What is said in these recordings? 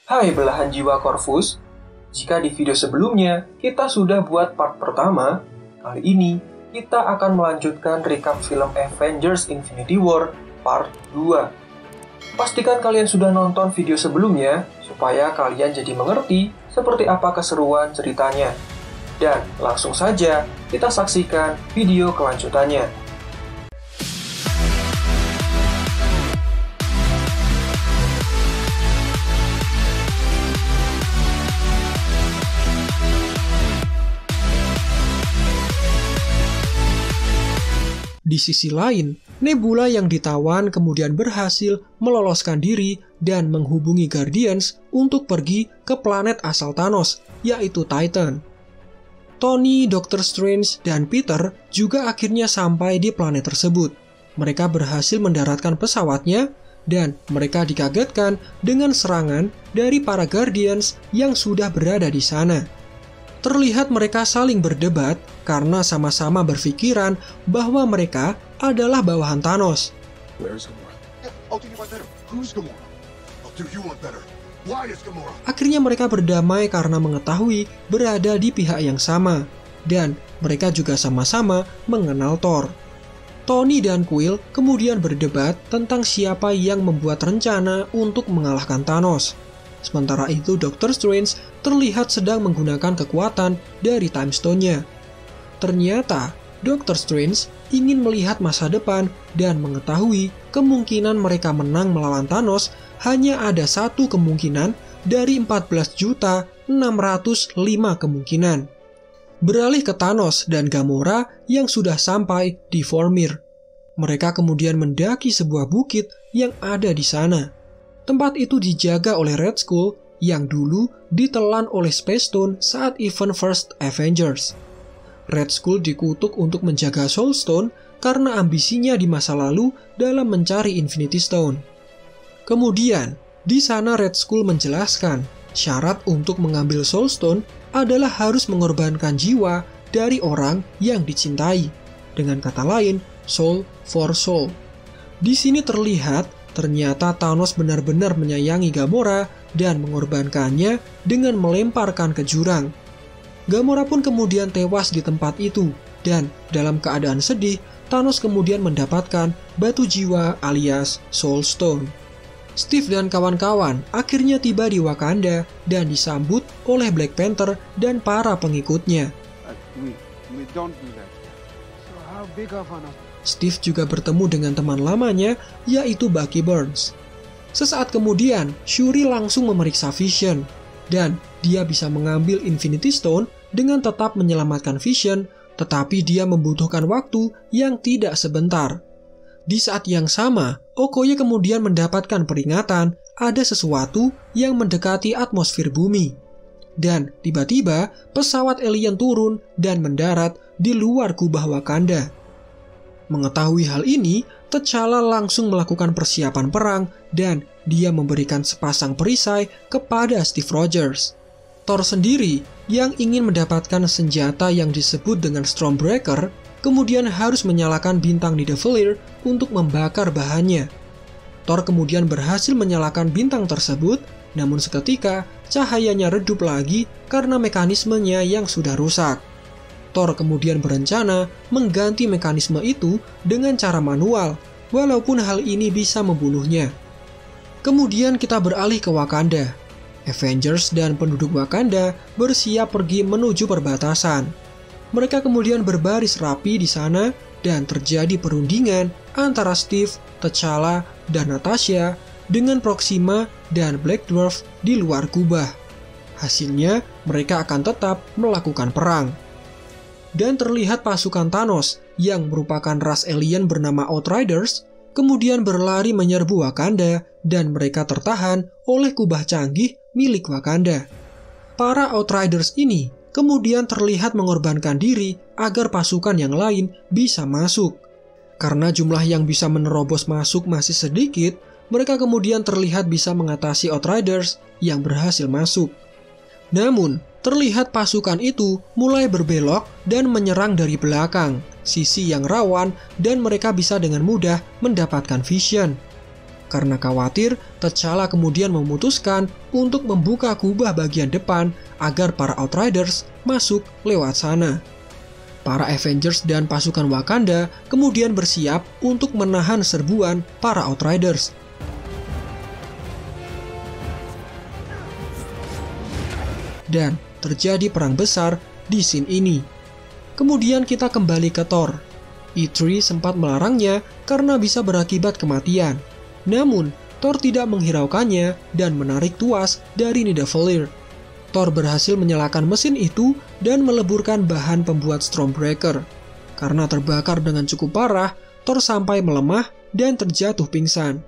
Hai belahan jiwa Corvus, jika di video sebelumnya kita sudah buat part pertama, kali ini kita akan melanjutkan recap film Avengers Infinity War part 2. Pastikan kalian sudah nonton video sebelumnya, supaya kalian jadi mengerti seperti apa keseruan ceritanya. Dan langsung saja kita saksikan video kelanjutannya. Di sisi lain, Nebula yang ditawan kemudian berhasil meloloskan diri dan menghubungi Guardians untuk pergi ke planet asal Thanos, yaitu Titan. Tony, Doctor Strange, dan Peter juga akhirnya sampai di planet tersebut. Mereka berhasil mendaratkan pesawatnya, dan mereka dikagetkan dengan serangan dari para Guardians yang sudah berada di sana. Terlihat mereka saling berdebat karena sama-sama berpikiran bahwa mereka adalah bawahan Thanos. Akhirnya mereka berdamai karena mengetahui berada di pihak yang sama, dan mereka juga sama-sama mengenal Thor. Tony dan Quill kemudian berdebat tentang siapa yang membuat rencana untuk mengalahkan Thanos. Sementara itu Doctor Strange terlihat sedang menggunakan kekuatan dari Time Stone-nya. Ternyata Doctor Strange ingin melihat masa depan dan mengetahui kemungkinan mereka menang melawan Thanos hanya ada satu kemungkinan dari 14.605 kemungkinan. Beralih ke Thanos dan Gamora yang sudah sampai di Vormir. Mereka kemudian mendaki sebuah bukit yang ada di sana. Tempat itu dijaga oleh Red Skull yang dulu ditelan oleh Space Stone saat event First Avengers. Red Skull dikutuk untuk menjaga Soul Stone karena ambisinya di masa lalu dalam mencari Infinity Stone. Kemudian, di sana Red Skull menjelaskan syarat untuk mengambil Soul Stone adalah harus mengorbankan jiwa dari orang yang dicintai. Dengan kata lain, soul for soul. Di sini terlihat ternyata Thanos benar-benar menyayangi Gamora dan mengorbankannya dengan melemparkan ke jurang. Gamora pun kemudian tewas di tempat itu, dan dalam keadaan sedih, Thanos kemudian mendapatkan batu jiwa alias Soul Stone. Steve dan kawan-kawan akhirnya tiba di Wakanda dan disambut oleh Black Panther dan para pengikutnya. Steve juga bertemu dengan teman lamanya, yaitu Bucky Barnes. Sesaat kemudian, Shuri langsung memeriksa Vision, dan dia bisa mengambil Infinity Stone dengan tetap menyelamatkan Vision, tetapi dia membutuhkan waktu yang tidak sebentar. Di saat yang sama, Okoye kemudian mendapatkan peringatan ada sesuatu yang mendekati atmosfer bumi. Dan tiba-tiba, pesawat alien turun dan mendarat di luar kubah Wakanda. Mengetahui hal ini, T'Challa langsung melakukan persiapan perang dan dia memberikan sepasang perisai kepada Steve Rogers. Thor sendiri yang ingin mendapatkan senjata yang disebut dengan Stormbreaker, kemudian harus menyalakan bintang Nidavellir untuk membakar bahannya. Thor kemudian berhasil menyalakan bintang tersebut, namun seketika cahayanya redup lagi karena mekanismenya yang sudah rusak. Thor kemudian berencana mengganti mekanisme itu dengan cara manual, walaupun hal ini bisa membunuhnya. Kemudian kita beralih ke Wakanda. Avengers dan penduduk Wakanda bersiap pergi menuju perbatasan. Mereka kemudian berbaris rapi di sana dan terjadi perundingan antara Steve, T'Challa, dan Natasha dengan Proxima dan Black Dwarf di luar kubah. Hasilnya, mereka akan tetap melakukan perang. Dan terlihat pasukan Thanos yang merupakan ras alien bernama Outriders kemudian berlari menyerbu Wakanda dan mereka tertahan oleh kubah canggih milik Wakanda. Para Outriders ini kemudian terlihat mengorbankan diri agar pasukan yang lain bisa masuk. Karena jumlah yang bisa menerobos masuk masih sedikit, mereka kemudian terlihat bisa mengatasi Outriders yang berhasil masuk. Namun, terlihat pasukan itu mulai berbelok dan menyerang dari belakang, sisi yang rawan dan mereka bisa dengan mudah mendapatkan Vision. Karena khawatir, T'Challa kemudian memutuskan untuk membuka kubah bagian depan agar para Outriders masuk lewat sana. Para Avengers dan pasukan Wakanda kemudian bersiap untuk menahan serbuan para Outriders. Dan terjadi perang besar di scene ini. Kemudian kita kembali ke Thor. E3 sempat melarangnya karena bisa berakibat kematian. Namun, Thor tidak menghiraukannya dan menarik tuas dari Nidavellir. Thor berhasil menyalakan mesin itu dan meleburkan bahan pembuat Stormbreaker. Karena terbakar dengan cukup parah, Thor sampai melemah dan terjatuh pingsan.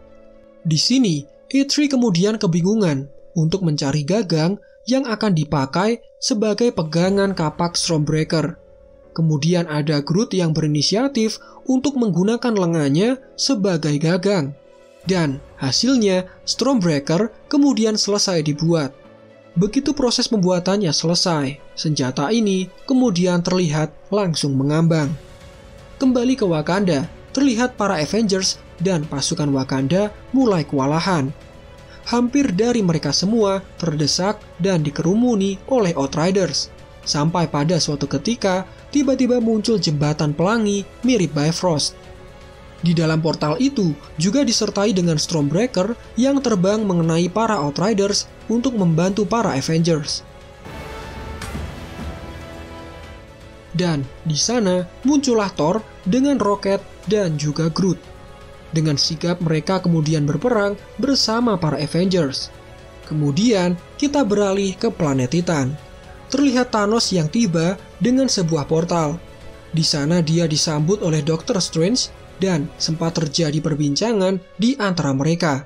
Di sini, E3 kemudian kebingungan untuk mencari gagang yang akan dipakai sebagai pegangan kapak Stormbreaker. Kemudian ada Groot yang berinisiatif untuk menggunakan lengannya sebagai gagang. Dan hasilnya, Stormbreaker kemudian selesai dibuat. Begitu proses pembuatannya selesai, senjata ini kemudian terlihat langsung mengambang. Kembali ke Wakanda, terlihat para Avengers dan pasukan Wakanda mulai kewalahan. Hampir dari mereka semua terdesak dan dikerumuni oleh Outriders. Sampai pada suatu ketika, tiba-tiba muncul jembatan pelangi mirip Bifrost. Di dalam portal itu juga disertai dengan Stormbreaker yang terbang mengenai para Outriders untuk membantu para Avengers. Dan di sana muncullah Thor dengan Rocket dan juga Groot. Dengan sigap mereka kemudian berperang bersama para Avengers. Kemudian kita beralih ke planet Titan. Terlihat Thanos yang tiba dengan sebuah portal. Di sana dia disambut oleh Doctor Strange dan sempat terjadi perbincangan di antara mereka.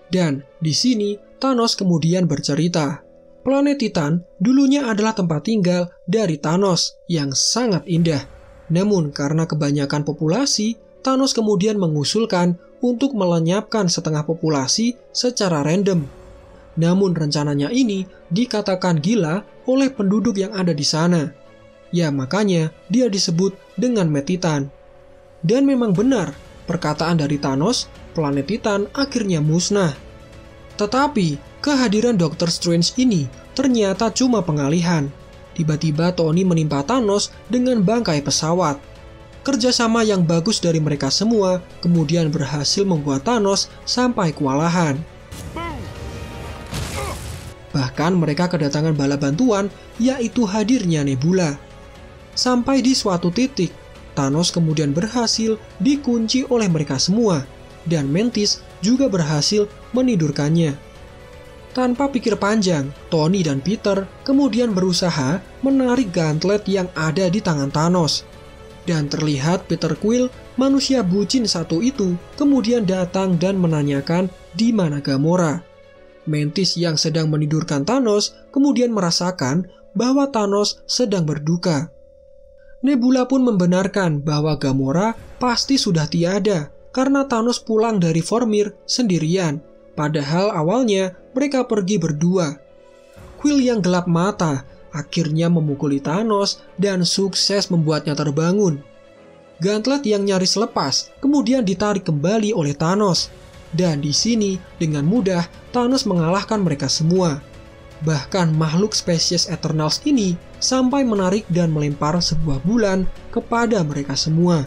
Dan di sini Thanos kemudian bercerita, planet Titan dulunya adalah tempat tinggal dari Thanos yang sangat indah. Namun karena kebanyakan populasi, Thanos kemudian mengusulkan untuk melenyapkan setengah populasi secara random. Namun rencananya ini dikatakan gila oleh penduduk yang ada di sana. Ya makanya dia disebut dengan Mad Titan. Dan memang benar, perkataan dari Thanos, planet Titan akhirnya musnah. Tetapi, kehadiran Doctor Strange ini ternyata cuma pengalihan. Tiba-tiba Tony menimpa Thanos dengan bangkai pesawat. Kerjasama yang bagus dari mereka semua kemudian berhasil membuat Thanos sampai kewalahan. Bahkan mereka kedatangan bala bantuan, yaitu hadirnya Nebula. Sampai di suatu titik, Thanos kemudian berhasil dikunci oleh mereka semua, dan Mantis juga berhasil menidurkannya. Tanpa pikir panjang, Tony dan Peter kemudian berusaha menarik gauntlet yang ada di tangan Thanos. Dan terlihat Peter Quill, manusia bucin satu itu, kemudian datang dan menanyakan di mana Gamora. Mantis yang sedang menidurkan Thanos kemudian merasakan bahwa Thanos sedang berduka. Nebula pun membenarkan bahwa Gamora pasti sudah tiada karena Thanos pulang dari Vormir sendirian, padahal awalnya mereka pergi berdua. Quill yang gelap mata akhirnya memukuli Thanos dan sukses membuatnya terbangun. Gauntlet yang nyaris lepas kemudian ditarik kembali oleh Thanos, dan di sini dengan mudah Thanos mengalahkan mereka semua. Bahkan makhluk spesies Eternals ini sampai menarik dan melempar sebuah bulan kepada mereka semua.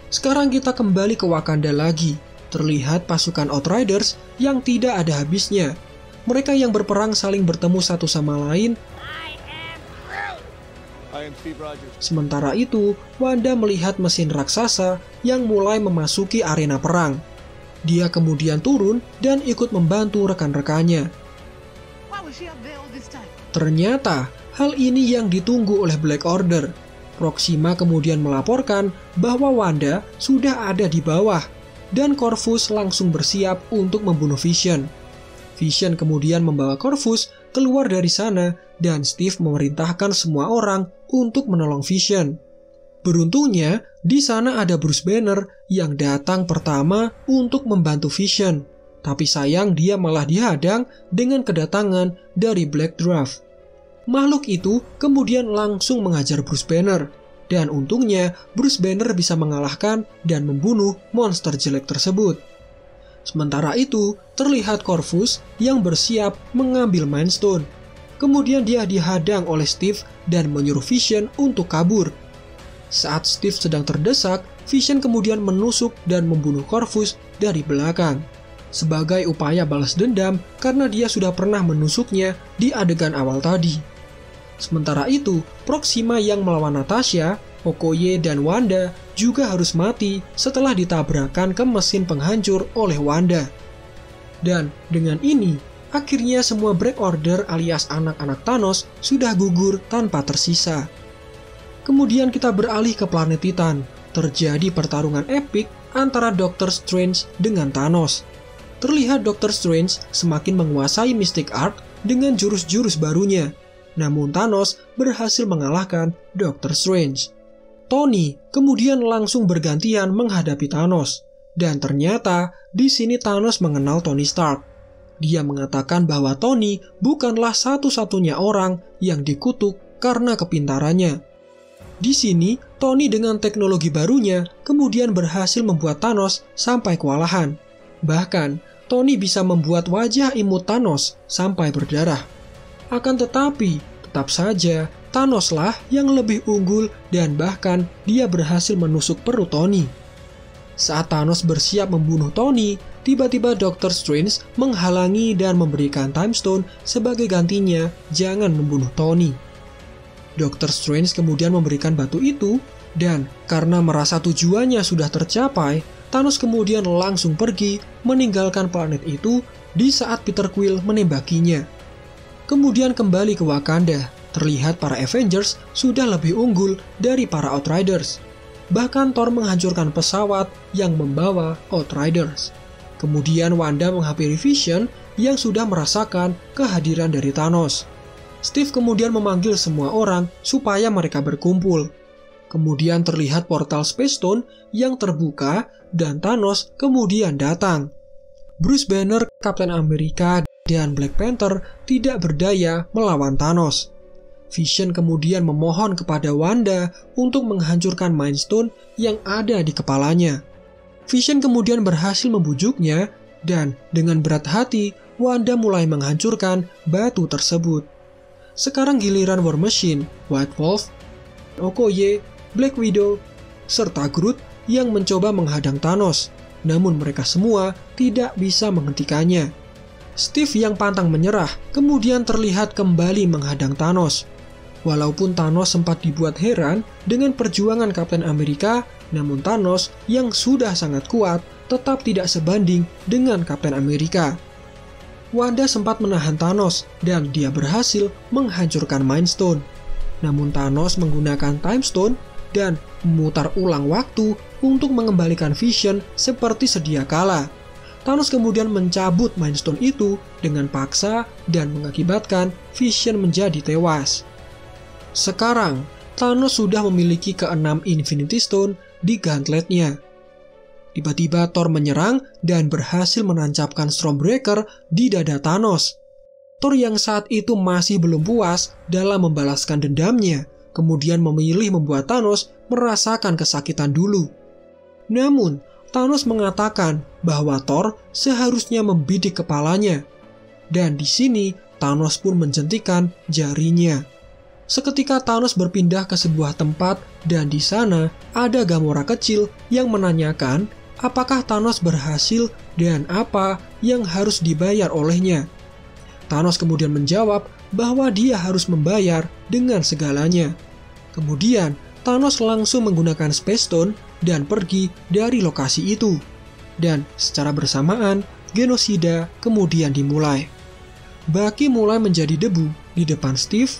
Sekarang kita kembali ke Wakanda lagi. Terlihat pasukan Outriders yang tidak ada habisnya. Mereka yang berperang saling bertemu satu sama lain. Sementara itu, Wanda melihat mesin raksasa yang mulai memasuki arena perang. Dia kemudian turun dan ikut membantu rekan-rekannya. Ternyata, hal ini yang ditunggu oleh Black Order. Proxima kemudian melaporkan bahwa Wanda sudah ada di bawah, dan Corvus langsung bersiap untuk membunuh Vision. Vision kemudian membawa Corvus keluar dari sana, dan Steve memerintahkan semua orang untuk menolong Vision. Beruntungnya, di sana ada Bruce Banner yang datang pertama untuk membantu Vision. Tapi sayang dia malah dihadang dengan kedatangan dari Black Dwarf. Makhluk itu kemudian langsung mengajar Bruce Banner. Dan untungnya Bruce Banner bisa mengalahkan dan membunuh monster jelek tersebut. Sementara itu, terlihat Corvus yang bersiap mengambil Mind Stone. Kemudian dia dihadang oleh Steve dan menyuruh Vision untuk kabur. Saat Steve sedang terdesak, Vision kemudian menusuk dan membunuh Corvus dari belakang. Sebagai upaya balas dendam karena dia sudah pernah menusuknya di adegan awal tadi. Sementara itu, Proxima yang melawan Natasha, Okoye, dan Wanda juga harus mati setelah ditabrakkan ke mesin penghancur oleh Wanda. Dan dengan ini, akhirnya semua Black Order alias anak-anak Thanos sudah gugur tanpa tersisa. Kemudian kita beralih ke planet Titan. Terjadi pertarungan epik antara Doctor Strange dengan Thanos. Terlihat Doctor Strange semakin menguasai Mystic Art dengan jurus-jurus barunya. Namun Thanos berhasil mengalahkan Doctor Strange. Tony kemudian langsung bergantian menghadapi Thanos. Dan ternyata di sini Thanos mengenal Tony Stark. Dia mengatakan bahwa Tony bukanlah satu-satunya orang yang dikutuk karena kepintarannya. Di sini, Tony dengan teknologi barunya kemudian berhasil membuat Thanos sampai kewalahan. Bahkan, Tony bisa membuat wajah imut Thanos sampai berdarah. Akan tetapi, tetap saja Thanoslah yang lebih unggul dan bahkan dia berhasil menusuk perut Tony. Saat Thanos bersiap membunuh Tony, tiba-tiba Doctor Strange menghalangi dan memberikan Time Stone sebagai gantinya jangan membunuh Tony. Doctor Strange kemudian memberikan batu itu, dan karena merasa tujuannya sudah tercapai, Thanos kemudian langsung pergi meninggalkan planet itu di saat Peter Quill menembakinya. Kemudian kembali ke Wakanda, terlihat para Avengers sudah lebih unggul dari para Outriders. Bahkan Thor menghancurkan pesawat yang membawa Outriders. Kemudian Wanda menghampiri Vision yang sudah merasakan kehadiran dari Thanos. Steve kemudian memanggil semua orang supaya mereka berkumpul. Kemudian terlihat portal Space Stone yang terbuka dan Thanos kemudian datang. Bruce Banner, Kapten Amerika, dan Black Panther tidak berdaya melawan Thanos. Vision kemudian memohon kepada Wanda untuk menghancurkan Mind Stone yang ada di kepalanya. Vision kemudian berhasil membujuknya dan dengan berat hati Wanda mulai menghancurkan batu tersebut. Sekarang giliran War Machine, White Wolf, Okoye, Black Widow, serta Groot yang mencoba menghadang Thanos, namun mereka semua tidak bisa menghentikannya. Steve yang pantang menyerah kemudian terlihat kembali menghadang Thanos. Walaupun Thanos sempat dibuat heran dengan perjuangan Kapten Amerika, namun Thanos yang sudah sangat kuat tetap tidak sebanding dengan Kapten Amerika. Wanda sempat menahan Thanos dan dia berhasil menghancurkan Mind Stone. Namun Thanos menggunakan Time Stone dan memutar ulang waktu untuk mengembalikan Vision seperti sedia kala. Thanos kemudian mencabut Mind Stone itu dengan paksa dan mengakibatkan Vision menjadi tewas. Sekarang, Thanos sudah memiliki ke-6 Infinity Stone di gauntletnya. Tiba-tiba Thor menyerang dan berhasil menancapkan Stormbreaker di dada Thanos. Thor yang saat itu masih belum puas dalam membalaskan dendamnya, kemudian memilih membuat Thanos merasakan kesakitan dulu. Namun, Thanos mengatakan bahwa Thor seharusnya membidik kepalanya. Dan di sini, Thanos pun menjentikan jarinya. Seketika Thanos berpindah ke sebuah tempat dan di sana ada Gamora kecil yang menanyakan apakah Thanos berhasil dan apa yang harus dibayar olehnya. Thanos kemudian menjawab bahwa dia harus membayar dengan segalanya. Kemudian Thanos langsung menggunakan Space Stone dan pergi dari lokasi itu. Dan secara bersamaan, genosida kemudian dimulai. Bucky mulai menjadi debu di depan Steve,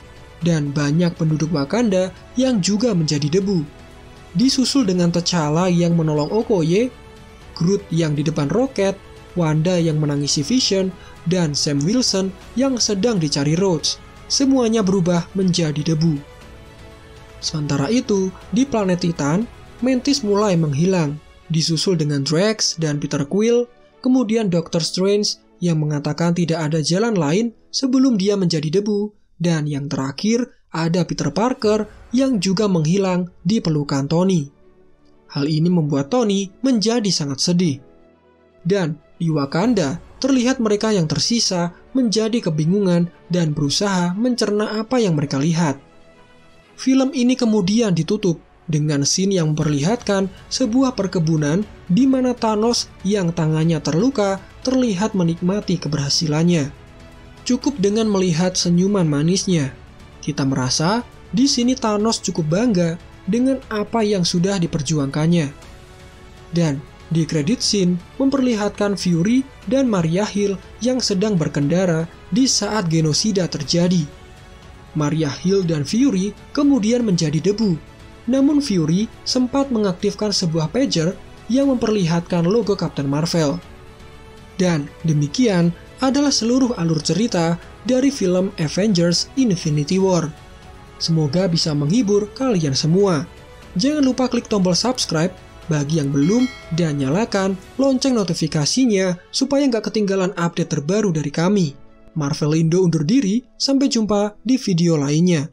dan banyak penduduk Wakanda yang juga menjadi debu. Disusul dengan T'Challa yang menolong Okoye, Groot yang di depan Rocket, Wanda yang menangisi Vision, dan Sam Wilson yang sedang dicari Rhodes. Semuanya berubah menjadi debu. Sementara itu, di planet Titan, Mantis mulai menghilang, disusul dengan Drax dan Peter Quill, kemudian Doctor Strange yang mengatakan tidak ada jalan lain sebelum dia menjadi debu, dan yang terakhir ada Peter Parker yang juga menghilang di pelukan Tony. Hal ini membuat Tony menjadi sangat sedih. Dan Di Wakanda, terlihat mereka yang tersisa menjadi kebingungan dan berusaha mencerna apa yang mereka lihat. Film ini kemudian ditutup dengan scene yang memperlihatkan sebuah perkebunan di mana Thanos yang tangannya terluka terlihat menikmati keberhasilannya. Cukup dengan melihat senyuman manisnya, kita merasa di sini Thanos cukup bangga dengan apa yang sudah diperjuangkannya. Dan di credit scene memperlihatkan Fury dan Maria Hill yang sedang berkendara di saat genosida terjadi. Maria Hill dan Fury kemudian menjadi debu, namun Fury sempat mengaktifkan sebuah pager yang memperlihatkan logo Captain Marvel. Dan demikian adalah seluruh alur cerita dari film Avengers Infinity War. Semoga bisa menghibur kalian semua. Jangan lupa klik tombol subscribe bagi yang belum dan nyalakan lonceng notifikasinya supaya nggak ketinggalan update terbaru dari kami. Marvel Indo undur diri, sampai jumpa di video lainnya.